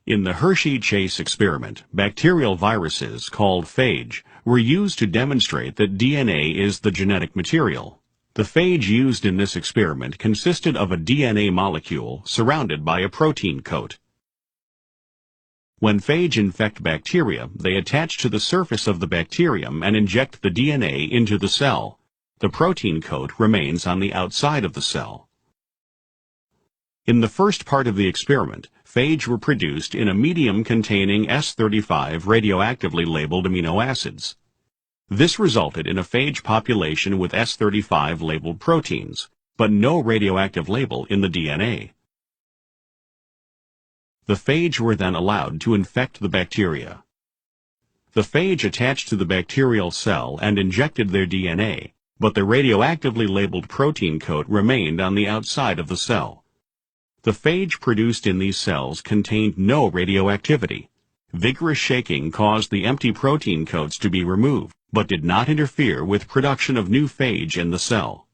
In the Hershey-Chase experiment, bacterial viruses, called phage, were used to demonstrate that DNA is the genetic material. The phage used in this experiment consisted of a DNA molecule surrounded by a protein coat. When phage infect bacteria, they attach to the surface of the bacterium and inject the DNA into the cell. The protein coat remains on the outside of the cell. In the first part of the experiment, phage were produced in a medium containing S35 radioactively labeled amino acids. This resulted in a phage population with S35 labeled proteins, but no radioactive label in the DNA. The phage were then allowed to infect the bacteria. The phage attached to the bacterial cell and injected their DNA, but the radioactively labeled protein coat remained on the outside of the cell. The phage produced in these cells contained no radioactivity. Vigorous shaking caused the empty protein coats to be removed, but did not interfere with production of new phage in the cell.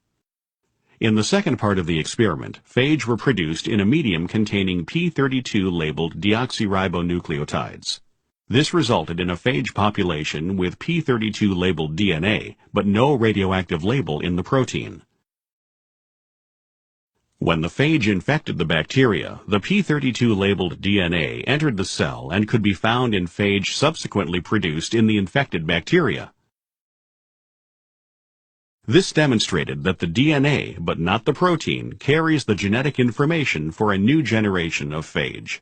In the second part of the experiment, phage were produced in a medium containing P32 labeled deoxyribonucleotides. This resulted in a phage population with P32 labeled DNA, but no radioactive label in the protein. When the phage infected the bacteria, the P32 labeled DNA entered the cell and could be found in phage subsequently produced in the infected bacteria. This demonstrated that the DNA, but not the protein, carries the genetic information for a new generation of phage.